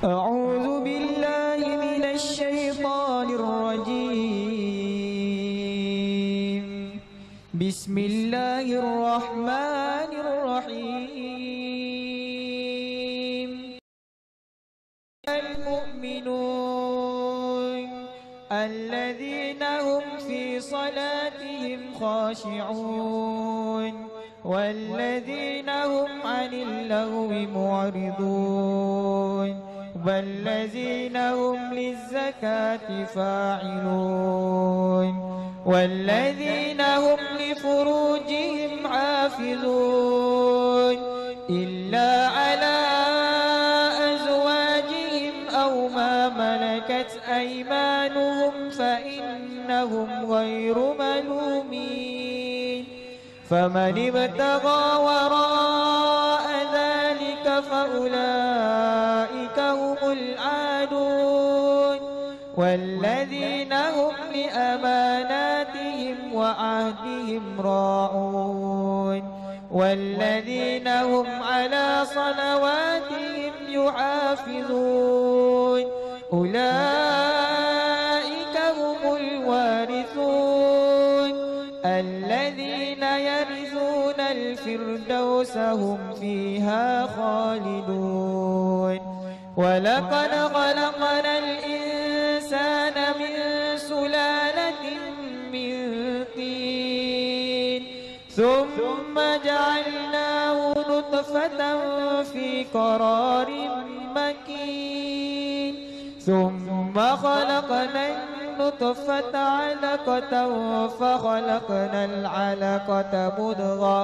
أعوذ بالله من الشيطان الرجيم. بسم الله الرحمن الرحيم. المؤمنون الذين هم في صلاتهم خاشعون والذين هم عن اللغو معرضون والذين هم للزكاة فاعلون والذين هم لفروجهم حافظون إلا على أزواجهم أو ما ملكت أيمانهم فإنهم غير ملومين فمن ابتغى وراء ذلك فأولئك هم العادون والذين هم لأماناتهم وعهدهم راعون والذين هم على صلواتهم يحافظون أولئك هم الوارثون الذين يرثون الفردوس هم فيها خالدون ولقد خلقنا الإنسان من سلالة من طين ثم جعلناه نطفة في قرار مكين ثم خلقنا النطفة علقة فخلقنا العلقة مضغة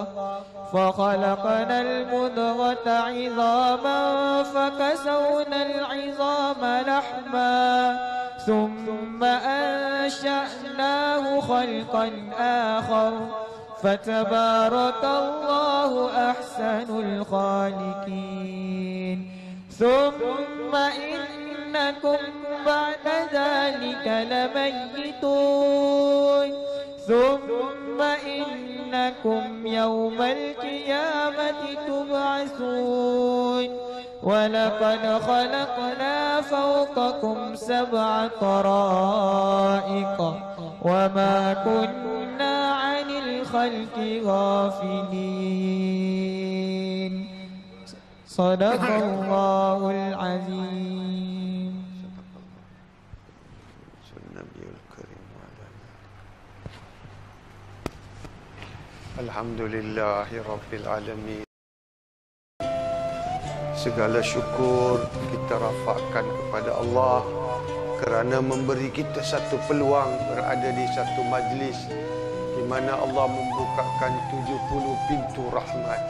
فخلقنا المضغة عظاما فكسونا العظام لحما ثم أنشأناه خلقا آخر فتبارك الله أحسن الخالقين ثم إنكم بعد ذلك لميتون ثم إنكم يوم القيامة تبعثون ولقد خلقنا فوقكم 7 طرائق وما كنا عن الخلق غافلين صدق الله العظيم. Alhamdulillahi Rabbil Alamin. Segala syukur kita rafakkan kepada Allah kerana memberi kita satu peluang berada di satu majlis di mana Allah membukakan 70 pintu rahmat.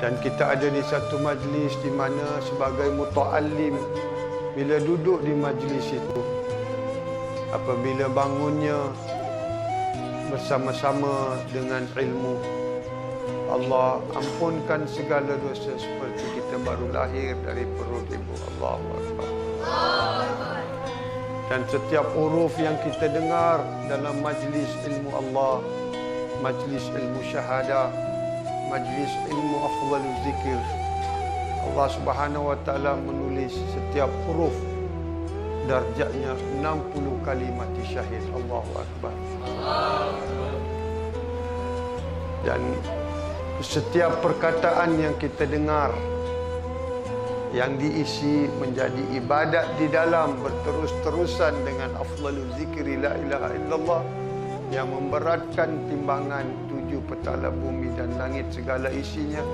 Dan kita ada di satu majlis di mana sebagai muta'allim, bila duduk di majlis itu, apabila bangunnya bersama-sama dengan ilmu, Allah ampunkan segala dosa seperti kita baru lahir dari perut ibu. Allahu Akbar. Dan setiap huruf yang kita dengar dalam majlis ilmu Allah, majlis ilmu syahadah, majlis ilmu afdalul zikir, Allah Subhanahu wa taala menulis setiap huruf darjatnya 60 kali mati syahid. Allahu Akbar. Dan setiap perkataan yang kita dengar yang diisi menjadi ibadat di dalam berterus-terusan dengan afdalul zikri la ilaha illallah yang memberatkan timbangan 7 petala bumi dan langit segala isinya,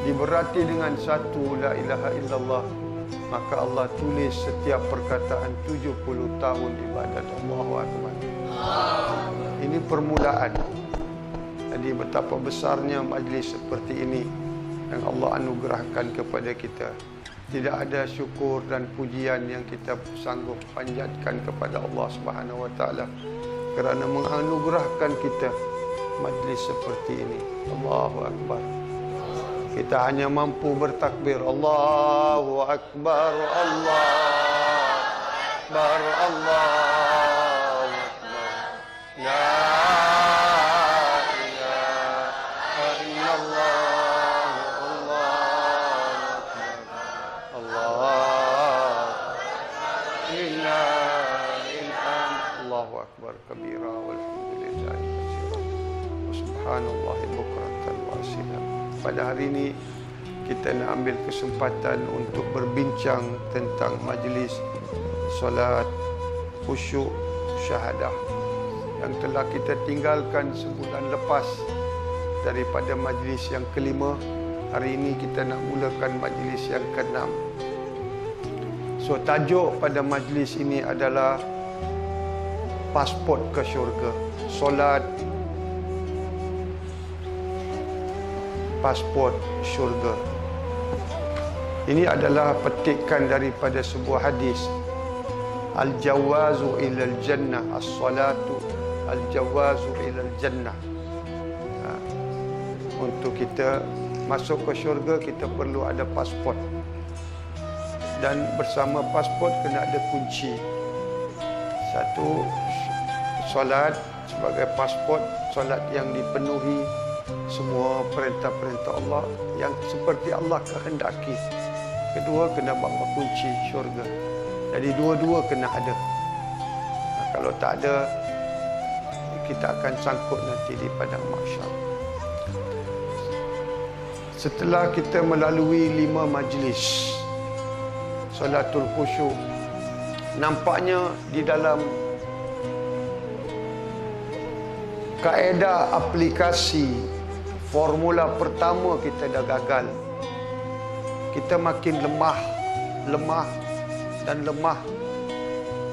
diberati dengan 1 la ilaha illallah, maka Allah tulis setiap perkataan 70 tahun ibadat. Allahu Akbar. Ini permulaan. Jadi betapa besarnya majlis seperti ini yang Allah anugerahkan kepada kita. Tidak ada syukur dan pujian yang kita sanggup panjatkan kepada Allah Subhanahu wa taala kerana menganugerahkan kita majlis seperti ini. Allahu Akbar. Kita hanya mampu bertakbir. Allahu Akbar, Allahu Akbar, Allahu Akbar. La ilaha illallah, Allahu Akbar, Allahu subhanallahi bukratan wa asila. Pada hari ini kita nak ambil kesempatan untuk berbincang tentang majlis solat khusyuk syahadah yang telah kita tinggalkan sebulan lepas daripada majlis yang kelima. Hari ini kita nak mulakan majlis yang keenam. So tajuk pada majlis ini adalah pasport ke syurga. Solat pasport syurga. Ini adalah petikan daripada sebuah hadis. Al-jawazu ilal jannah, as-salatu al-jawazu ilal jannah. Untuk kita masuk ke syurga, kita perlu ada pasport. Dan bersama pasport kena ada kunci. Satu, solat sebagai pasport, solat yang dipenuhi semua perintah-perintah Allah yang seperti Allah kehendaki. Kedua, kena bawa kunci syurga. Jadi dua-dua kena ada. Kalau tak ada, kita akan sangkut nanti di padang mahsyar. Setelah kita melalui 5 majlis Salatul Khusyuk, nampaknya di dalam kaedah aplikasi formula pertama kita dah gagal. Kita makin lemah dan lemah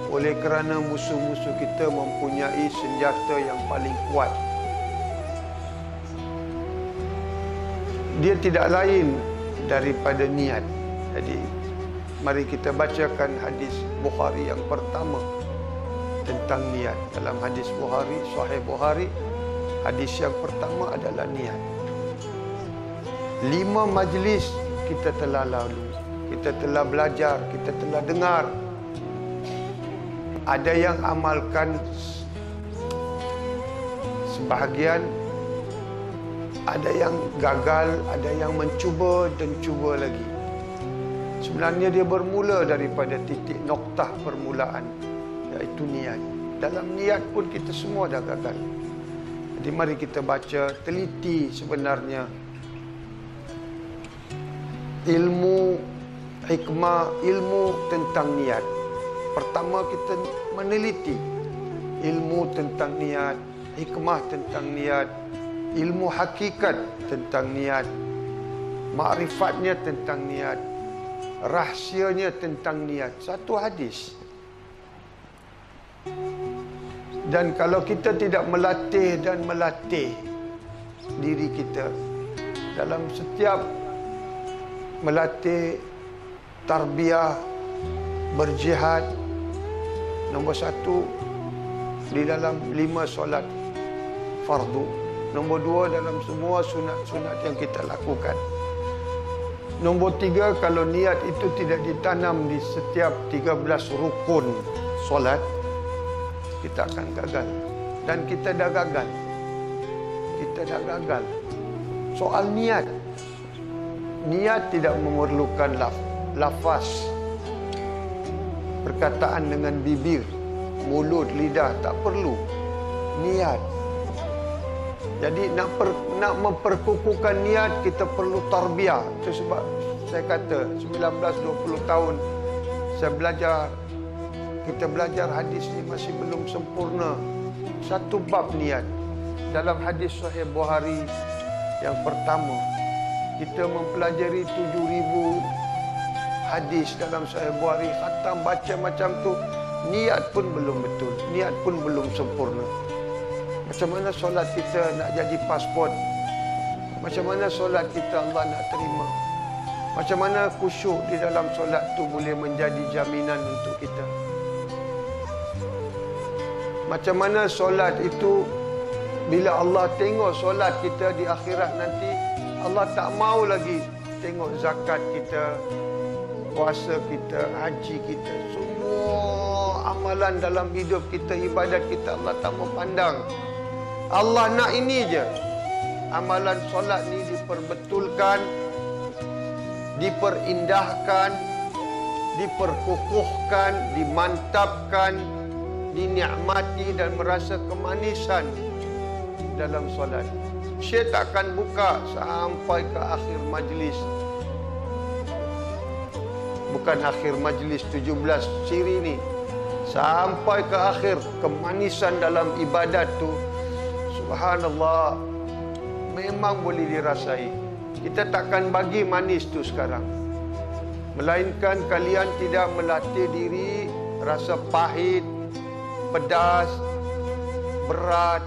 oleh kerana musuh-musuh kita mempunyai senjata yang paling kuat. Dia tidak lain daripada niat. Jadi mari kita bacakan hadis Bukhari yang pertama tentang niat. Dalam hadis Bukhari, Sahih Bukhari, hadis yang pertama adalah niat. 5 majlis kita telah lalu, kita telah belajar, kita telah dengar. Ada yang amalkan sebahagian, ada yang gagal, ada yang mencuba dan cuba lagi. Sebenarnya dia bermula daripada titik noktah permulaan, iaitu niat. Dalam niat pun kita semua dah gagal. Jadi mari kita baca teliti sebenarnya ilmu hikmah, ilmu tentang niat. Pertama kita meneliti ilmu tentang niat, hikmah tentang niat, ilmu hakikat tentang niat, makrifatnya tentang niat, rahsianya tentang niat. Satu hadis. Dan kalau kita tidak melatih dan melatih diri kita dalam setiap melatih tarbiyah, berjihad, nombor 1 di dalam 5 solat fardu, nombor 2 dalam semua sunat-sunat yang kita lakukan, nombor 3 kalau niat itu tidak ditanam di setiap 13 rukun solat, kita akan gagal. Dan kita dah gagal. Kita dah gagal. Soal niat. Niat tidak memerlukan lafaz, perkataan dengan bibir, mulut, lidah, tak perlu. Niat. Jadi nak memperkukuhkan niat, kita perlu tarbiyah. Itu sebab saya kata 19-20 tahun saya belajar. Kita belajar hadis ni masih belum sempurna. Satu bab niat. Dalam hadis Sahih Bukhari yang pertama, kita mempelajari 7,000 hadis dalam Sahih Bukhari, khatam baca macam tu, niat pun belum betul, niat pun belum sempurna. Macam mana solat kita nak jadi pasport? Macam mana solat kita Allah nak terima? Macam mana khusyuk di dalam solat tu boleh menjadi jaminan untuk kita? Macam mana solat itu bila Allah tengok solat kita di akhirat nanti, Allah tak mau lagi tengok zakat kita, puasa kita, haji kita, semua amalan dalam hidup kita, ibadat kita Allah tak mau pandang. Allah nak ini je. Amalan solat ni diperbetulkan, diperindahkan, diperkukuhkan, dimantapkan, dinikmati dan merasa kemanisan dalam solat. Syekh tak akan buka sampai ke akhir majlis. Bukan akhir majlis 17 ciri ni. Sampai ke akhir kemanisan dalam ibadat tu. Subhanallah. Memang boleh dirasai. Kita takkan bagi manis tu sekarang. Melainkan kalian tidak melatih diri rasa pahit, pedas, berat,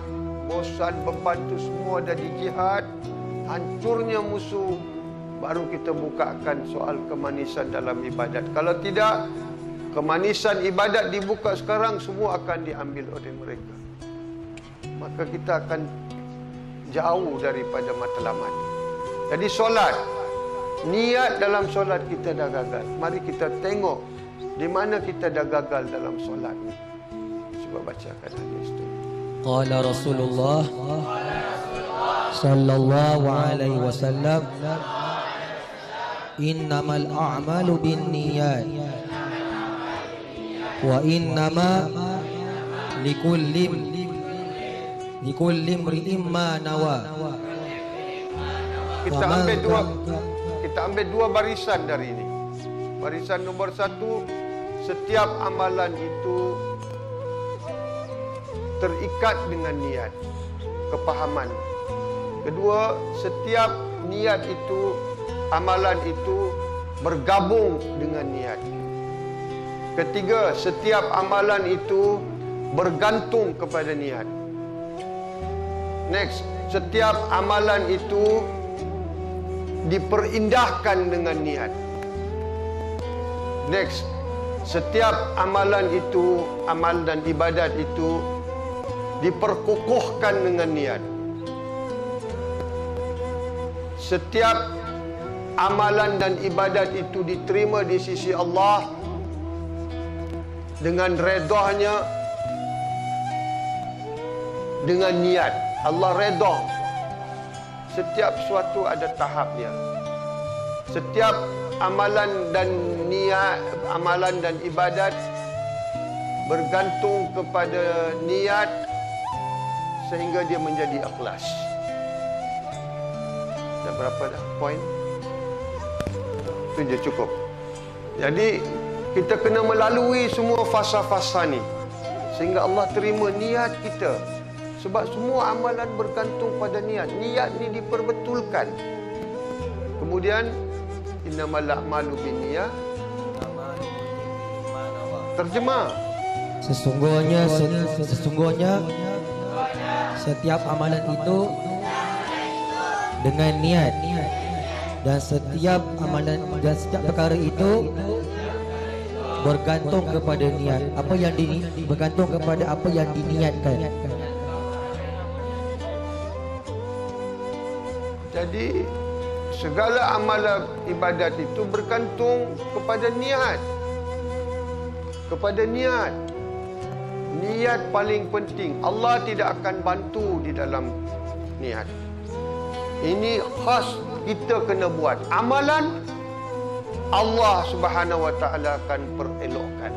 bosan, beban tu semua ada di jihad. Hancurnya musuh. Baru kita bukakan soal kemanisan dalam ibadat. Kalau tidak, kemanisan ibadat dibuka sekarang, semua akan diambil oleh mereka. Maka kita akan jauh daripada matlamat. Jadi solat, niat dalam solat kita dah gagal. Mari kita tengok di mana kita dah gagal dalam solat ni. Cuba bacakan hadis tu. Qala Rasulullah sallallahu alaihi wasallam, innamal a'malu binniyat wa innama likulli imri'in ma nawa. Kita ambil dua barisan dari ini. Barisan nombor 1, setiap amalan itu terikat dengan niat, kepahaman. Kedua, setiap niat itu, amalan itu bergabung dengan niat. Ketiga, setiap amalan itu bergantung kepada niat. Next, setiap amalan itu diperindahkan dengan niat. Next, setiap amalan itu, amal dan ibadat itu diperkukuhkan dengan niat. Setiap amalan dan ibadat itu diterima di sisi Allah dengan redahnya, dengan niat. Allah redha. Setiap sesuatu ada tahap dia. Setiap amalan dan niat, amalan dan ibadat bergantung kepada niat sehingga dia menjadi ikhlas. Dah berapa dah poin? Itu je cukup. Jadi kita kena melalui semua fasa-fasa ni sehingga Allah terima niat kita. Sebab semua amalan bergantung pada niat. Niat ni diperbetulkan. Kemudian innamal a'malu binniyat. Terjemah. Sesungguhnya setiap amalan itu dengan niat, dan setiap amalan dan setiap perkara itu bergantung kepada niat. Apa yang bergantung kepada apa yang diniatkan. Jadi segala amalan ibadat itu bergantung kepada niat. Kepada niat. Niat paling penting. Allah tidak akan bantu di dalam niat. Ini khas kita kena buat. Amalan Allah Subhanahu Wa Taala akan perelokkan.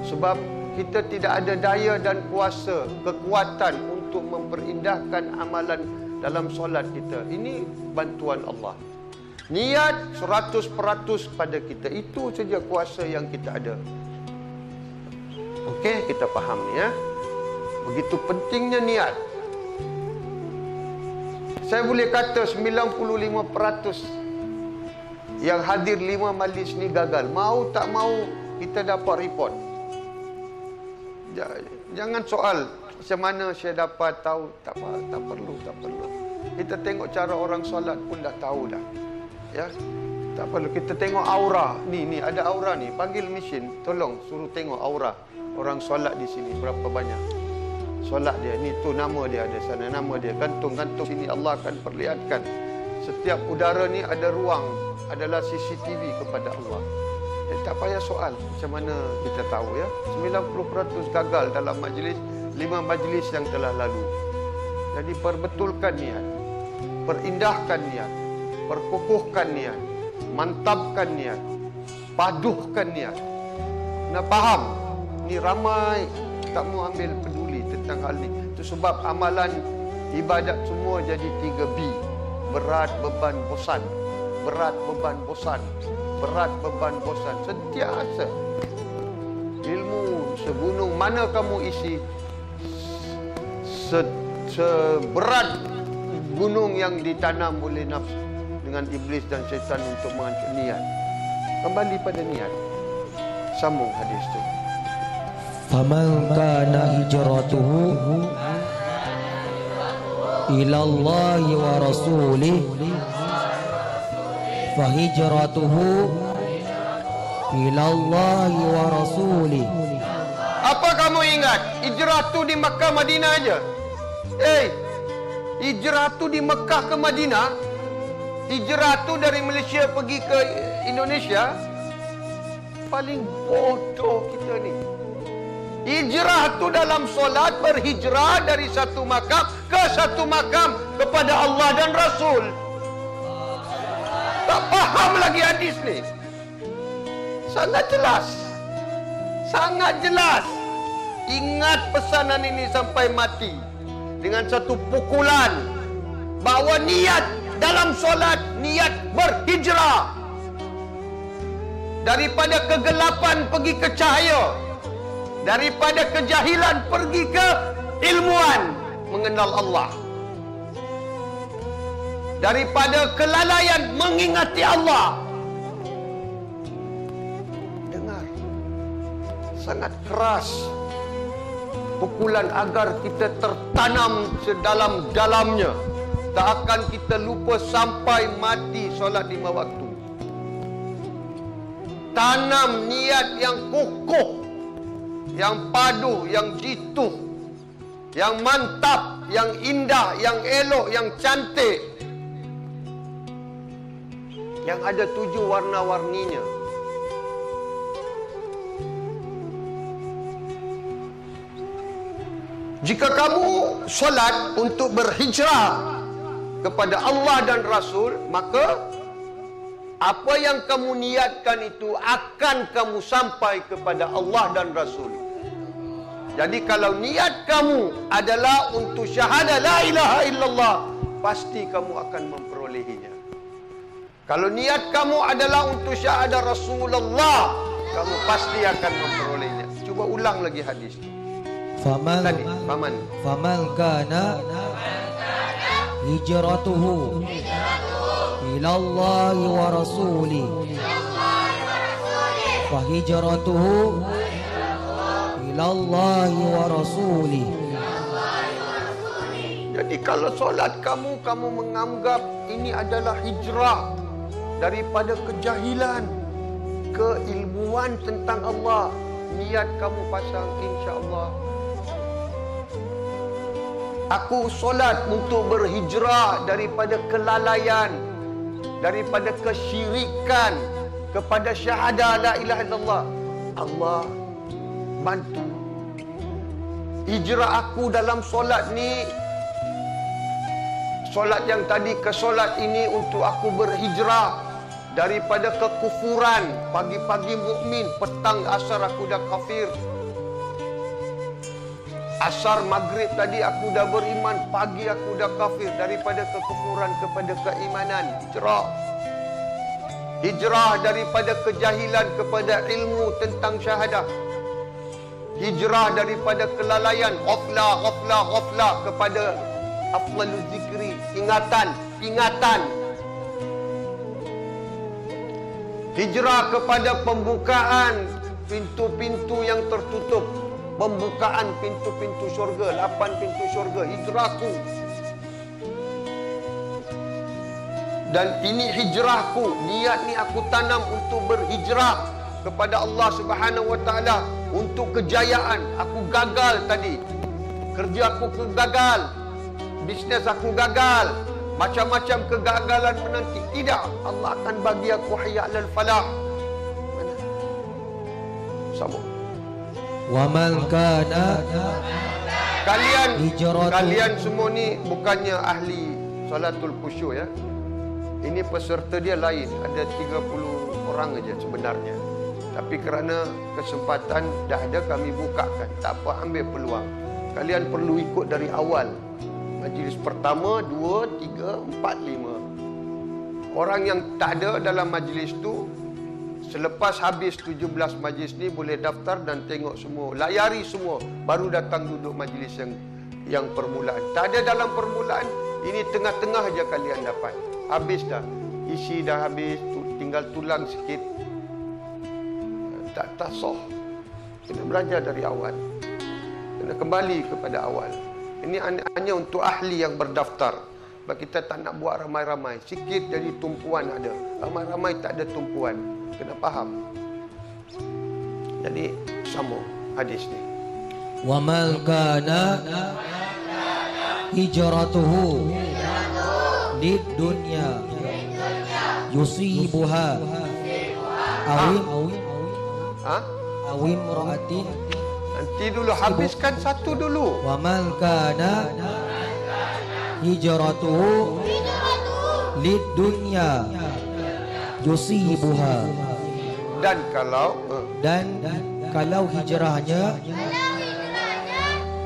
Sebab kita tidak ada daya dan kuasa, kekuatan untuk memperindahkan amalan dalam solat kita. Ini bantuan Allah. Niat 100% pada kita. Itu saja kuasa yang kita ada. Okey, kita faham ni ya. Begitu pentingnya niat. Saya boleh kata 95% yang hadir 5 majlis ni gagal. Mau tak mau kita dapat report. Jangan soal macam mana saya dapat tahu. Tak perlu. Kita tengok cara orang solat pun dah tahu dah. Ya. Tak perlu kita tengok aura. Ni ada aura ni. Panggil mesin, tolong suruh tengok aura orang solat di sini berapa banyak. Solat dia ni tu nama dia ada sana, nama dia gantung sini, Allah akan perlihatkan. Setiap udara ni ada ruang, adalah CCTV kepada Allah. Tak payah soal macam mana kita tahu ya. 90% gagal dalam majlis 5 majlis yang telah lalu. Jadi perbetulkan niat, perindahkan niat, perkukuhkan niat, mantapkan niat, paduhkan niat. Nak faham? Ni ramai tak mau ambil peduli tentang hal ni. Itu sebab amalan Ibadat semua jadi 3B. Berat, beban, bosan. Berat, beban, bosan. Berat, beban, bosan. Sentiasa. Ilmu segunung mana kamu isi, seberat gunung yang ditanam oleh nafsu dengan iblis dan syaitan untuk menghancur niat. Kembali pada niat. Sambung hadis itu. Faman kana hijratuhu ila Allah wa rasulih fa hijratuhu ila Allah wa rasulih. Apa kamu ingat? Hijrah tu di Makkah Madinah aja. Hijrah tu di Mekah ke Madinah. Hijrah tu dari Malaysia pergi ke Indonesia. Paling bodoh kita ni. Hijrah tu dalam solat berhijrah dari satu makam ke satu makam kepada Allah dan Rasul. Tak faham lagi hadis ni. Sangat jelas. Sangat jelas. Ingat pesanan ini sampai mati. Dengan satu pukulan. Bahawa niat dalam solat, niat berhijrah. Daripada kegelapan pergi ke cahaya. Daripada kejahilan pergi ke ilmuan mengenal Allah. Daripada kelalaian mengingati Allah. Dengar. Sangat keras pukulan agar kita tertanam sedalam-dalamnya. Tak akan kita lupa sampai mati solat 5 waktu. Tanam niat yang kokoh, yang padu, yang jitu, yang mantap, yang indah, yang elok, yang cantik, yang ada 7 warna-warninya. Jika kamu solat untuk berhijrah kepada Allah dan Rasul, maka apa yang kamu niatkan itu akan kamu sampai kepada Allah dan Rasul. Jadi kalau niat kamu adalah untuk syahadah la ilaha illallah, pasti kamu akan memperolehinya. Kalau niat kamu adalah untuk syahadah Rasulullah, kamu pasti akan memperolehnya. Cuba ulang lagi hadis itu. Faman kana hijratuhu ila Allah wa rasulih fa hijratuhu ila Allah wa rasulih. Jadi kalau solat kamu menganggap ini adalah hijrah daripada kejahilan ke ilmuan tentang Allah, niat kamu pasang insya-Allah. Aku solat untuk berhijrah daripada kelalaian, daripada kesyirikan kepada syahadah la ilaha illallah. Allah bantu. Hijrah aku dalam solat ni, solat yang tadi ke solat ini untuk aku berhijrah daripada kekufuran. Pagi-pagi mukmin, petang asar aku dah kafir. Asar maghrib tadi aku dah beriman, pagi aku dah kafir. Daripada kekufuran kepada keimanan. Hijrah. Hijrah daripada kejahilan kepada ilmu tentang syahadah. Hijrah daripada kelalaian, ghaflah kepada afdalul zikri, ingatan. Hijrah kepada pembukaan pintu-pintu yang tertutup. Pembukaan pintu-pintu syurga, 8 pintu syurga, hijrahku. Dan ini hijrahku, niat ni aku tanam untuk berhijrah kepada Allah Subhanahu wa taala untuk kejayaan. Aku gagal tadi. Kerja aku gagal. Bisnes aku gagal. Macam-macam kegagalan menanti. Tidak, Allah akan bagi aku hayya alal falah. Mana? Sambung. Wa man kana Kalian semua ni bukannya ahli salatul khusyuk ya. Ini peserta dia lain, ada 30 orang aja sebenarnya. Tapi kerana kesempatan dah ada, kami bukakan. Tak apa, ambil peluang. Kalian perlu ikut dari awal. Majlis pertama, 2, 3, 4, 5. Orang yang tak ada dalam majlis tu, selepas habis 17 majlis ni boleh daftar dan tengok semua, layari semua, baru datang duduk majlis yang permulaan. Tak ada dalam permulaan, ini tengah-tengah aja kalian dapat. Habis dah, isi dah habis, tinggal tulang sikit. Tak sah. Kena belajar dari awal, kena kembali kepada awal. Ini hanya untuk ahli yang berdaftar. Sebab kita tak nak buat ramai-ramai. Sikit jadi tumpuan ada, ramai-ramai tak ada tumpuan. Kena faham. Jadi sambung hadis ni. Wa man kana hijratuhu lid dunya yusibuha awim ra'atin. Nanti dulu habiskan satu dulu. Wa man kana hijratuhu lid dunya yusibuha. Dan kalau hijrahnya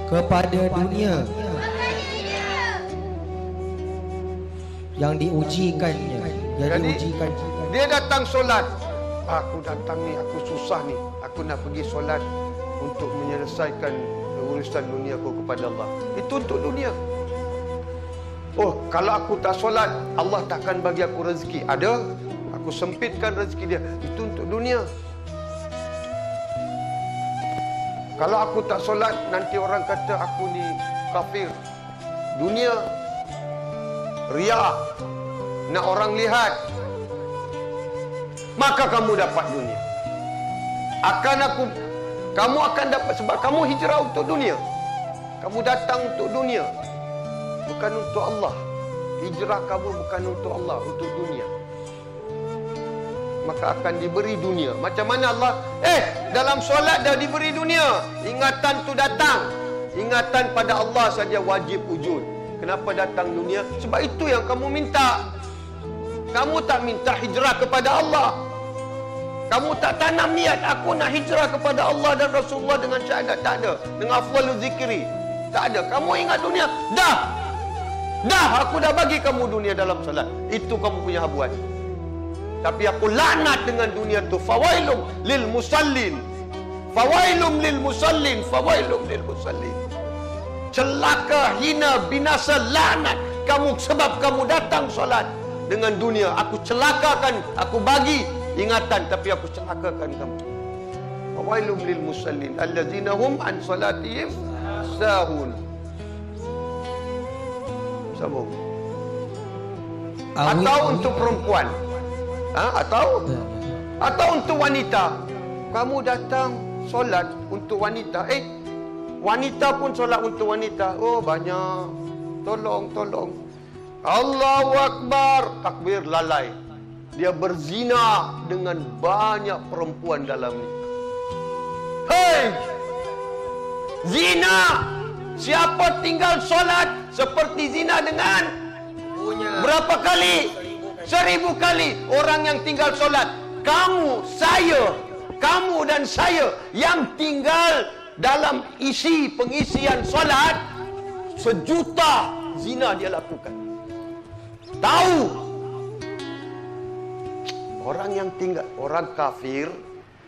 kepada dunia yang diujikannya, dia datang solat. Aku datang ni, aku susah ni, aku nak pergi solat untuk menyelesaikan urusan dunia aku kepada Allah. Itu untuk dunia. Oh, kalau aku tak solat, Allah takkan bagi aku rezeki. Ada, aku sempitkan rezeki dia. Itu untuk dunia. Kalau aku tak solat, nanti orang kata aku ni kafir. Dunia. Riya. Nak orang lihat. Maka kamu dapat dunia. Kamu akan dapat, sebab kamu hijrah untuk dunia. Kamu datang untuk dunia, bukan untuk Allah. Hijrah kamu bukan untuk Allah, untuk dunia. Maka akan diberi dunia. Macam mana Allah? Dalam solat dah diberi dunia. Ingatan tu datang. Ingatan pada Allah saja wajib wujud. Kenapa datang dunia? Sebab itu yang kamu minta. Kamu tak minta hijrah kepada Allah. Kamu tak tanam niat, aku nak hijrah kepada Allah dan Rasulullah dengan syahadat. Tak ada. Dengan afdalul zikri. Tak ada. Kamu ingat dunia? Dah, aku dah bagi kamu dunia dalam salat. Itu kamu punya habuan. Tapi aku laknat dengan dunia tu. Fawailum lil musallin. Fawailum lil musallin. Fawailum lil musallin. Celaka, hina, binasa, laknat kamu sebab kamu datang solat dengan dunia. Aku celakakan, aku bagi ingatan, tapi aku celakakan kamu. Fawailum lil musallin allazina hum an salatihim sahun. Sambung. Atau untuk perempuan, atau untuk wanita. Kamu datang solat untuk wanita. Wanita pun solat untuk wanita. Oh, banyak. Tolong. Allahu Akbar. Takbir lalai. Dia berzina dengan banyak perempuan dalam ni. Hei! Zina! Siapa tinggal solat seperti zina dengan berapa kali? 1000 kali. Orang yang tinggal solat. Kamu dan saya yang tinggal dalam pengisian solat, 1 juta zina dia lakukan. Tahu? Orang yang tinggal, orang kafir,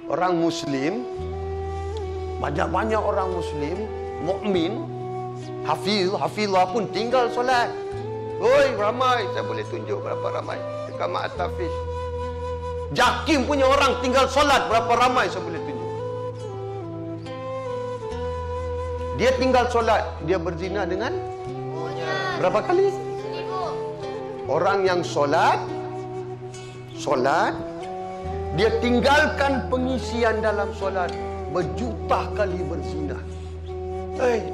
orang muslim, banyak-banyak orang muslim, mukmin, hafizah pun tinggal solat. Oi, ramai. Saya boleh tunjuk berapa ramai dekat Mat Tafiz. Jakim punya orang tinggal solat berapa ramai saya boleh tunjuk. Dia tinggal solat, dia berzina dengan berapa kali? 1000. Orang yang solat, dia tinggalkan pengisian dalam solat, berjuta kali berzina.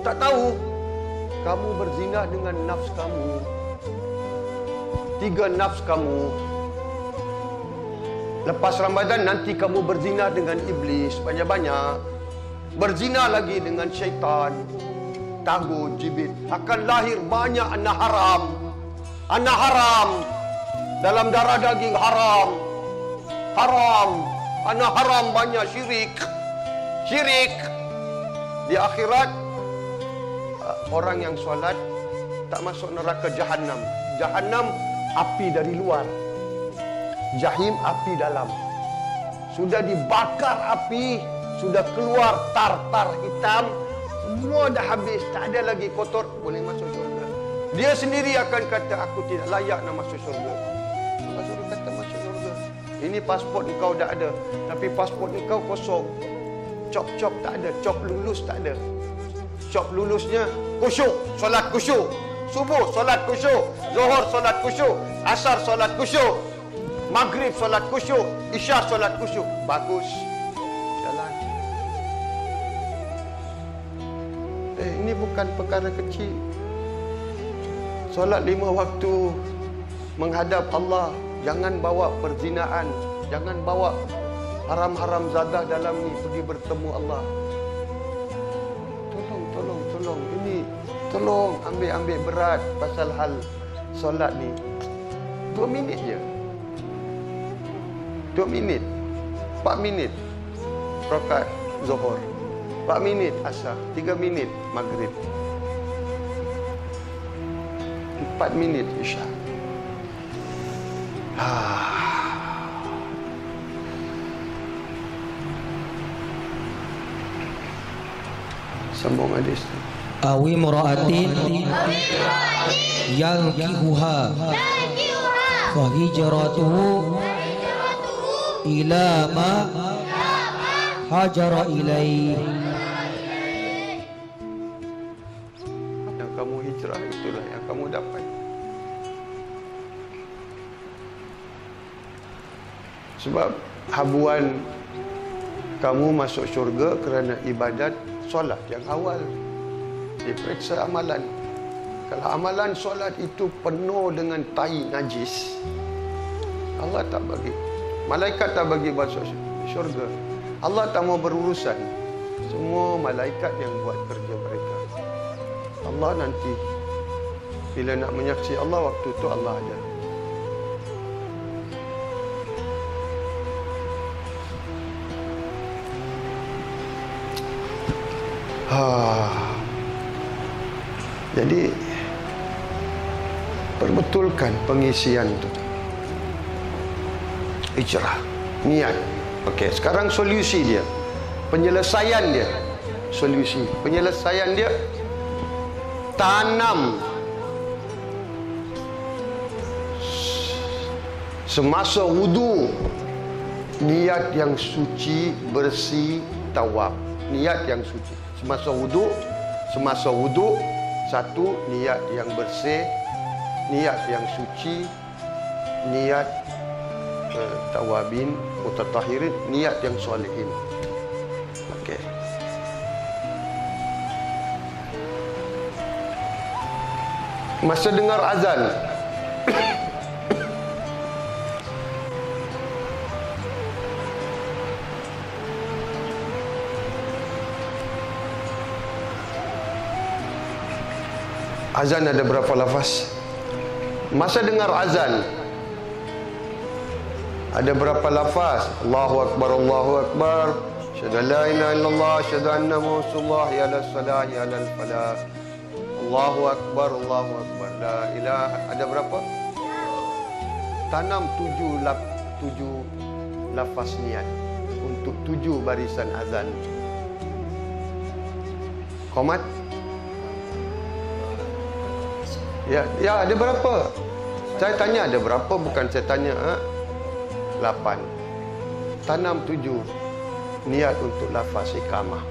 Tak tahu? Kamu berzina dengan nafs kamu. 3 nafs kamu. Lepas Ramadan nanti kamu berzina dengan iblis banyak-banyak. Berzina lagi dengan syaitan, tagut, jibit. Akan lahir banyak anak haram. Anak haram. Dalam darah daging haram. Anak haram banyak syirik. Di akhirat, orang yang solat tak masuk neraka Jahannam. Jahannam api dari luar, Jahim api dalam. Sudah dibakar api, sudah keluar tar-tar hitam, semua dah habis, tak ada lagi kotor, boleh masuk syurga. Dia sendiri akan kata, aku tidak layak nak masuk syurga. Allah suruh kata masuk syurga. Ini pasport engkau dah ada, tapi pasport engkau kosong. Cop-cop tak ada, cop lulus tak ada. Cop lulusnya khusyuk, solat khusyuk. Subuh solat khusyuk, Zuhur solat khusyuk, Asar solat khusyuk, Maghrib solat khusyuk, Isya solat khusyuk. Bagus. Jalan. Ini bukan perkara kecil. Solat 5 waktu menghadap Allah. Jangan bawa perzinaan, jangan bawa haram-haram zadah dalam ni pergi bertemu Allah. Tolong. Ini tolong ambil berat pasal hal solat ni. 2 minit je. 2 minit. 4 minit rakaat Zuhur. 4 minit Asar. 3 minit Maghrib. 4 minit Isya. Sambung hadis. Awi mura'atin yankihuha fahijratuhu ila ma hajara ilaih. Yang kamu hijrah itulah yang kamu dapat. Sebab habuan kamu masuk syurga kerana ibadat solat yang awal. Diperiksa amalan. Kalau amalan solat itu penuh dengan tai najis, Allah tak bagi. Malaikat tak bagi masuk syurga. Allah tak mau berurusan. Semua malaikat yang buat kerja mereka. Allah nanti bila nak menyaksi Allah, waktu itu Allah ada. Jadi perbetulkan pengisian itu. Hijrah, niat. Okey, sekarang solusi dia. Penyelesaian dia. Solusi. Penyelesaian dia, tanam semasa wudu niat yang suci, bersih, tawab. Niat yang suci. Semasa wudu, satu, niat yang bersih, niat yang suci, niat tawabin, mutatahirin, niat yang solehin. Okey. Masa dengar azan, azan ada berapa lafaz? Masa dengar azan ada berapa lafaz? Allahu Akbar, Allahu Akbar, asyhadu an la ilaha illallah, asyhadu anna Muhammadar Rasulullah, ya la salah, ya la falah. Allahu Akbar, Allahu Akbar, la ilaha. Ada berapa? Tanam 7 lafaz niat untuk 7 barisan azan. Qomat? Ya, ada berapa? Saya tanya ada berapa, bukan saya tanya 8. Tanam 7 niat untuk lafaz iqamah.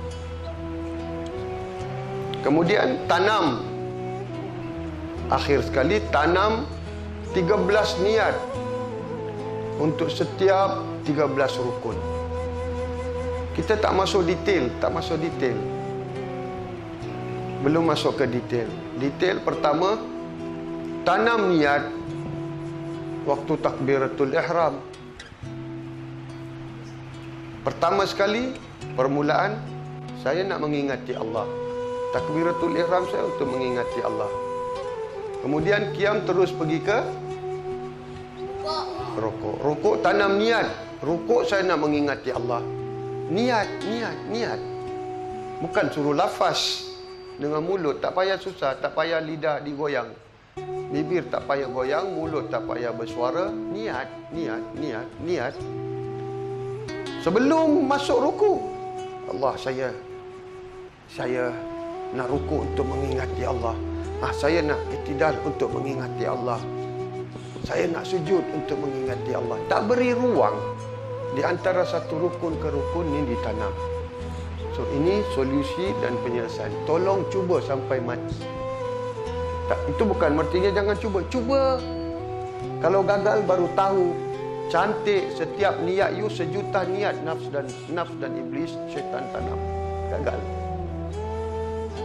Kemudian tanam, akhir sekali tanam 13 niat untuk setiap 13 rukun. Kita tak masuk detail, belum masuk ke detail. Detail pertama, tanam niat waktu takbiratul ihram. Pertama sekali, permulaan, saya nak mengingati Allah. Takbiratul ihram saya untuk mengingati Allah. Kemudian qiyam terus pergi ke rukuk. Rukuk tanam niat. Rukuk saya nak mengingati Allah. Niat. Bukan suruh lafaz. dengan mulut. Tak payah susah, tak payah lidah digoyang. Bibir tak payah goyang, mulut tak payah bersuara. Niat, niat, niat, niat. Sebelum masuk ruku, Allah, saya nak ruku untuk mengingati Allah. Saya nak iktidal untuk mengingati Allah. Saya nak sujud untuk mengingati Allah. Tak beri ruang di antara satu rukun ke rukun ini ditanam. So ini solusi dan penyelesaian. Tolong cuba sampai mati. Tak, itu bukan artinya jangan cuba. Cuba. Kalau gagal baru tahu. Cantik setiap niat you, sejuta niat nafs dan iblis syaitan tanam. Gagal.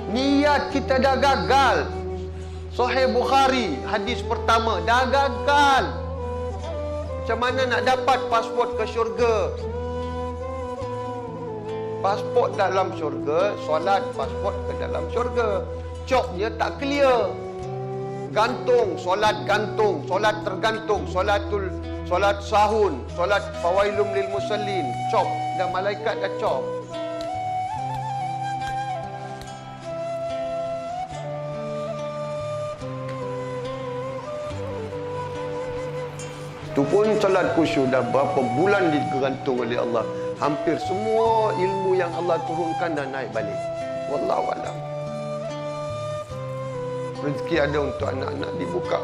Niat kita dah gagal. Sahih Bukhari hadis pertama dah gagal. Macam mana nak dapat pasport ke syurga? Pasport dalam syurga, solat pasport ke dalam syurga. Coknya tak clear. Gantung, solat tergantung, solat sahun, solat fawailum lil musallin. Cop, dah malaikat dah cop. Itu pun solat khusyuk dah berapa bulan digantung oleh Allah. Hampir semua ilmu yang Allah turunkan dah naik balik. Wallahu a'lam. Rezeki ada untuk anak-anak, dibuka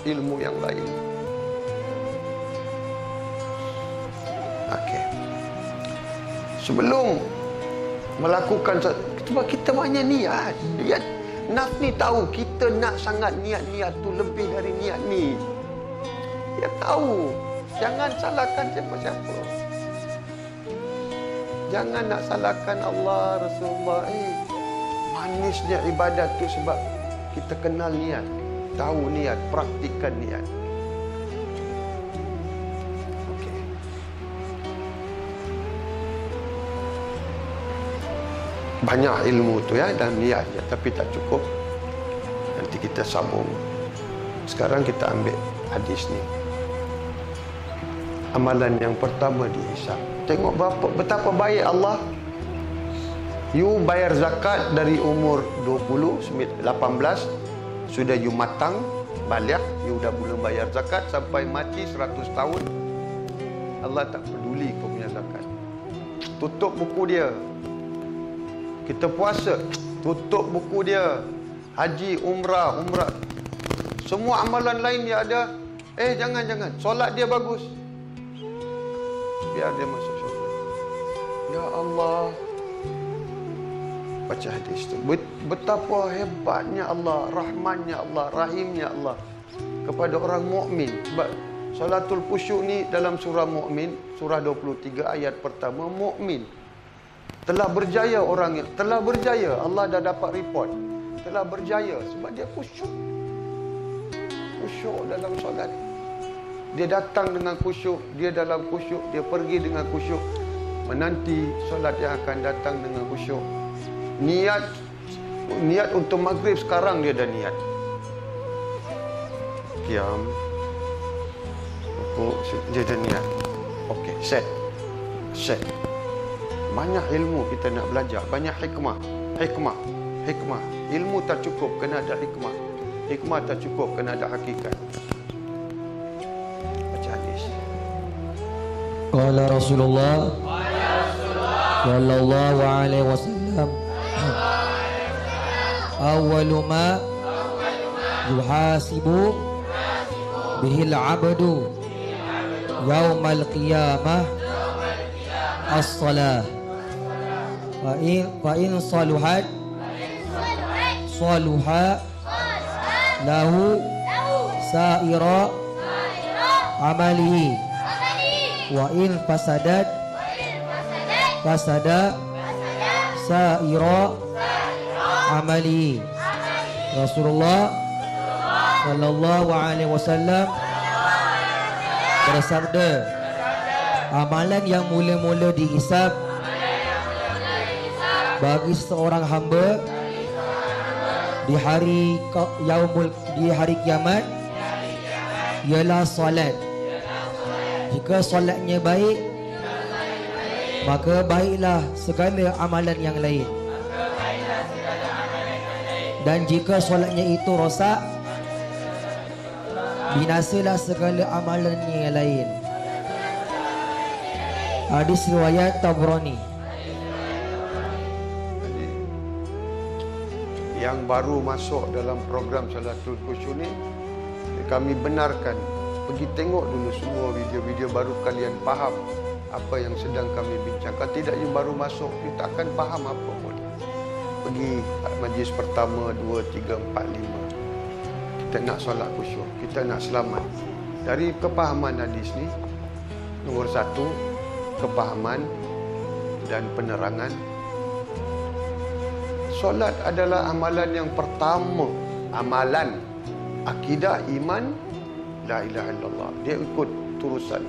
ilmu yang lain. Okey. Sebelum melakukan, sebab kita banyak niat. Nafs ni tahu kita nak sangat niat tu lebih dari niat ni. Dia tahu. Jangan salahkan siapa-siapa. Jangan nak salahkan Allah, Rasulullah. Manisnya ibadat tu sebab kita kenal niat, tahu niat, praktikkan niat. Okey. Banyak ilmu tu ya dan niatnya, tapi tak cukup. Nanti kita sambung. Sekarang kita ambil hadis ni. Amalan yang pertama dihisap. Tengok betapa baik Allah. You bayar zakat dari umur 20, 18, sudah you matang, balik, you dah mula bayar zakat sampai mati 100 tahun. Allah tak peduli kau punya zakat. Tutup buku dia. Kita puasa, tutup buku dia. Haji, umrah. Semua amalan lain dia ada. Jangan. Solat dia bagus. Biar dia masuk syurga. Ya Allah. Baca hadis tu. Betapa hebatnya Allah, rahmannya Allah, rahimnya Allah kepada orang mukmin. Sebab salatul khusyuk ni dalam surah Mukmin, surah 23 ayat pertama, mukmin. Telah berjaya orang yang telah berjaya. Allah dah dapat report. Telah berjaya sebab dia khusyuk. Khusyuk dalam solat. Dia datang dengan khusyuk, dia dalam khusyuk, dia pergi dengan khusyuk, menanti solat yang akan datang dengan khusyuk. Niat untuk maghrib sekarang dia dah niat. Qiyam, rukuk, dia dah niat. Okey, set. Banyak ilmu kita nak belajar, banyak hikmah. Ilmu tak cukup, kena ada hikmah. Hikmah tak cukup, kena ada hakikat. Baca hadis. Qala Rasulullah sallallahu alaihi wasallam, awwalu ma yuhasibu bihil abdu yaumal qiyamah as-salah wa in saluhat saluha lahu sa'ira amalihi wa in fasadat fasada sa'ira amali. Rasulullah sallallahu alaihi wasallam bersabda, amalan yang mula-mula dihisab bagi seorang hamba di hari kiamat ialah solat. Jika solatnya baik, maka baiklah segala amalan yang lain. Dan jika solatnya itu rosak, binasalah segala amalannya yang lain. Hadis riwayat Tabrani. Yang baru masuk dalam program Salatul Khusyuk ni, kami benarkan pergi tengok dulu semua video-video baru, kalian faham apa yang sedang kami bincangkan. Tidak yang baru masuk, kita akan faham apa pun. Pergi majlis pertama, 2, 3, 4, 5. Kita nak solat khusyuk, kita nak selamat. Dari kepahaman hadis ni, nombor 1, kepahaman dan penerangan. Solat adalah amalan yang pertama. Amalan akidah, iman, la ilaha illallah. Dia ikut turusan.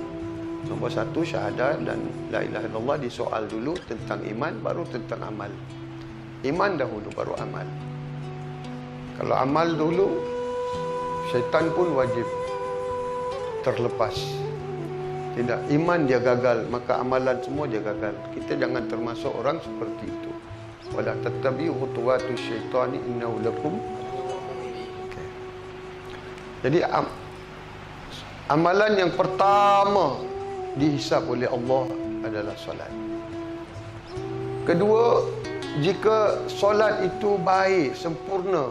Nombor 1 syahadat dan la ilaha illallah. Disoal dulu tentang iman, baru tentang amal. Iman dahulu, baru amal. Kalau amal dulu, syaitan pun wajib terlepas. Tidak, iman dia gagal, maka amalan semua dia gagal. Kita jangan termasuk orang seperti itu. Wala tattabi'u khutuwatus syaitani innahu lakum. Jadi amalan yang pertama dihisab oleh Allah adalah solat. Kedua, jika solat itu baik, sempurna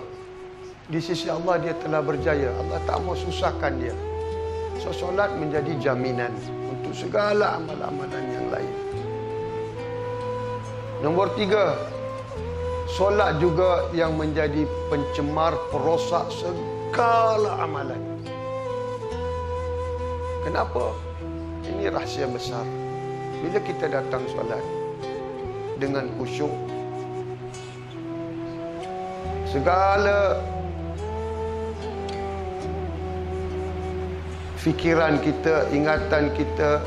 di sisi Allah, dia telah berjaya. Allah tak mau susahkan dia. So solat menjadi jaminan untuk segala amal-amalan yang lain. Nombor 3, solat juga yang menjadi pencemar, perosak segala amalan. Kenapa? Ini rahsia besar. Bila kita datang solat dengan khusyuk, segala fikiran kita, ingatan kita,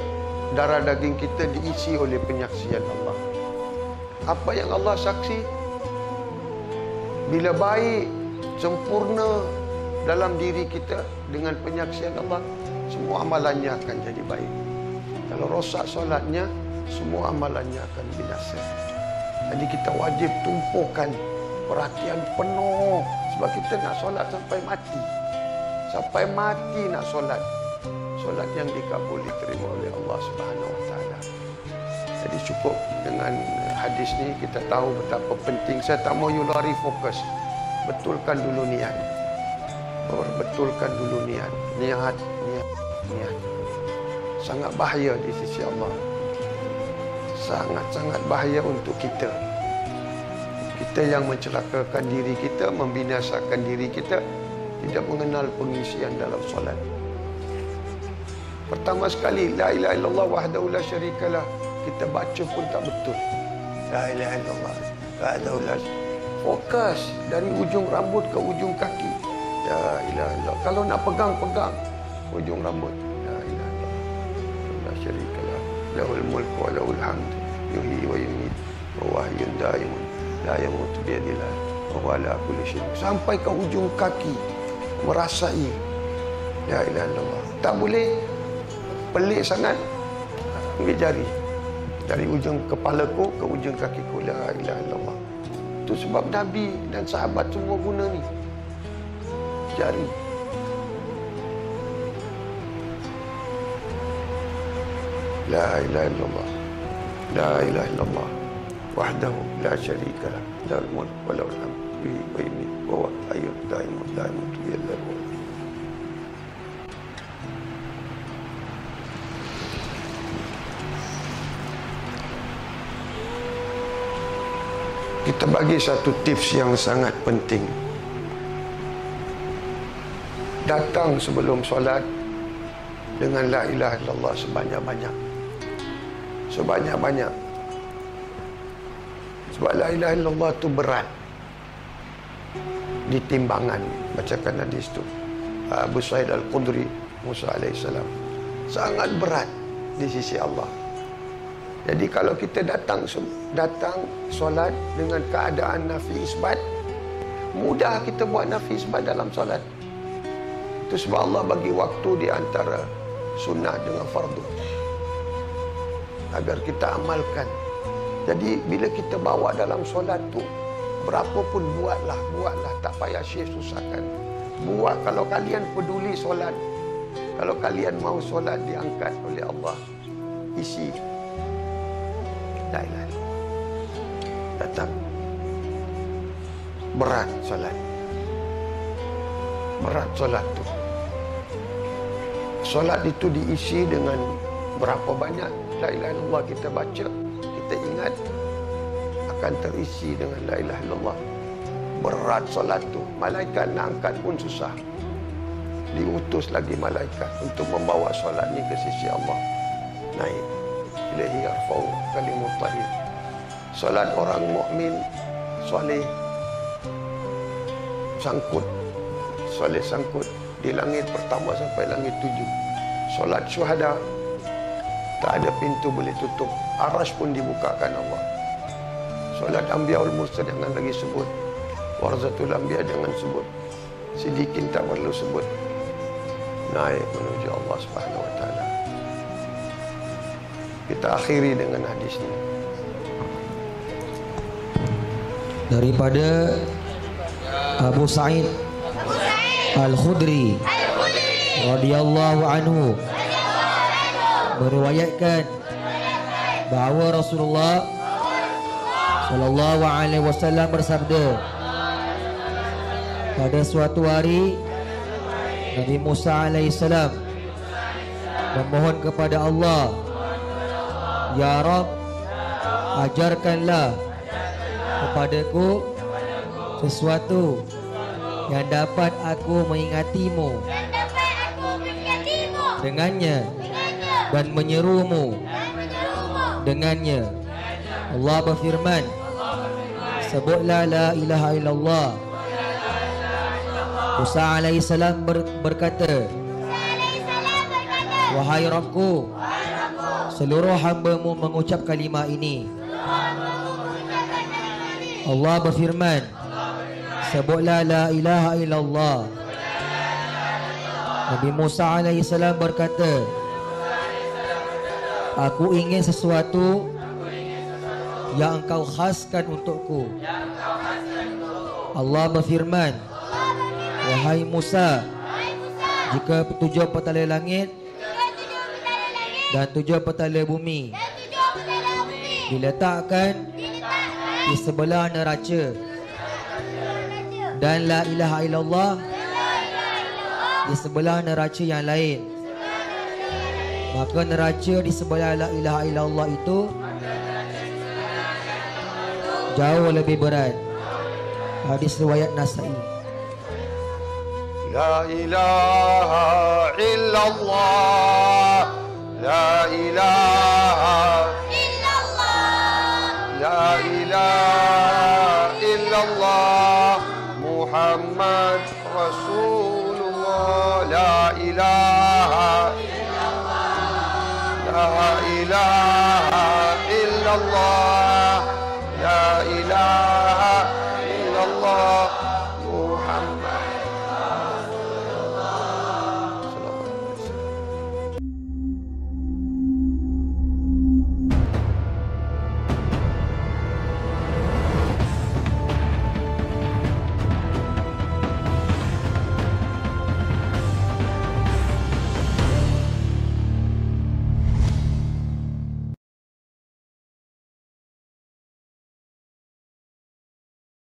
darah daging kita diisi oleh penyaksian Allah. Apa yang Allah saksi? Bila baik, sempurna dalam diri kita dengan penyaksian Allah, semua amalannya akan jadi baik. Kalau rosak solatnya, semua amalannya akan binasa. Jadi kita wajib tumpukan perhatian penuh, sebab kita nak solat sampai mati. Sampai mati nak solat. Solat yang dikabuli, terima oleh Allah Subhanahu Wa Taala. Jadi cukup dengan hadis ni kita tahu betapa penting. Saya tak mau you lari fokus. Betulkan dulu niat. Betulkan dulu niat. Niat. Sangat bahaya di sisi Allah. Sangat-sangat bahaya untuk kita. Kita yang mencelakakan diri kita, membinasakan diri kita, tidak mengenal pengisian dalam solat. Pertama sekali, la ilaha illallah wahdahu la syarikalah. Kita baca pun tak betul. La ilaha illallah wahdahu la syarikalah. Fokus dari ujung rambut ke ujung kaki. La ilaha illallah. Kalau nak pegang ujung rambut. La ilaha illallah la syarikalah. Lahul mulku wa lahul hamd. Yuhyi wa yumiit. Wa huwa hayyun daimun. La yamutu biyadillah. Wa huwa ala kulli syai'in. Sampai ke ujung kaki. Merasai. La ilaha illallah. Tak boleh pelik sangat. Ambil jari. Dari ujung kepalaku ke ujung kakiku. La ilaha illallah. Itu sebab Nabi dan sahabat semua guna ni. Jari. La ilaha illallah. La ilaha illallah. Wahdahu la syarikalah. Lahul mulk wa lahul hamd. Yuhyi wa yumiit. Wa huwa hayyun daimun la yamutu biyadihi. Kita bagi satu tips yang sangat penting. Datang sebelum solat dengan la ilaha illallah sebanyak-banyak. Sebanyak-banyak. Sebab la ilaha illallah tu berat di timbangan. Bacakan hadis tu. Abu Sa'id Al-Khudri, Musa alaihissalam. Sangat berat di sisi Allah. Jadi kalau kita datang solat dengan keadaan nafi isbat, mudah kita buat nafi isbat dalam solat. Itu sebab Allah bagi waktu di antara sunnah dengan fardu agar kita amalkan. Jadi bila kita bawa dalam solat tu, berapa pun buatlah, tak payah Syekh susahkan. Buat kalau kalian peduli solat. Kalau kalian mau solat diangkat oleh Allah, isi la ilaha illallah. Datang. Berat solat. Berat solat tu. Solat itu diisi dengan berapa banyak la ilaha illallah kita baca, kita ingat, akan terisi dengan la ilaha illallah. Berat solat tu. Malaikat nak angkat pun susah. Diutus lagi malaikat untuk membawa solat ni ke sisi Allah. Naik. Ilahi yarfa'u kalimut tahir. Solat orang mukmin soleh sangkut. Soleh sangkut di langit pertama sampai langit 7. Solat syuhada tak ada pintu boleh tutup. Arasy pun dibukakan Allah. Solat Anbiyaul Mursal jangan lagi sebut. Warasatul Anbiya jangan sebut. Sidikin tak perlu sebut. Naik menuju Allah Subhanahu Wa Taala. Kita akhiri dengan hadis ini. Daripada Abu Sa'id Al-Khudri radhiyallahu anhu meriwayatkan bahawa Rasulullah sallallahu alaihi wasallam bersabda, pada suatu hari Nabi Musa alaihissalam memohon kepada Allah, Ya Rabb, ajarkanlah kepadaku sesuatu yang dapat aku mengingatimu dengannya dan menyerumu dengannya. Allah berfirman, sebutlah la ilaha illallah. Musa alaihissalam berkata, wahai Rabbku, seluruh hamba-Mu mengucap kalimah ini. Allah berfirman, sebutlah la ilaha illallah. Nabi Musa alaihissalam berkata, aku ingin sesuatu yang engkau khaskan untukku. Allah berfirman, wahai Musa, jika 7 petala langit dan 7 petala bumi diletakkan di sebelah neraca dan la ilaha illallah di sebelah neraca yang lain, maka neraca di sebelah la ilaha illallah itu jauh lebih berat. Hadis riwayat Nasa'i. La ilaha illallah, la ilaha illallah, la ilaha illallah, Muhammad Rasulullah, la ilaha illallah, la ilaha illallah,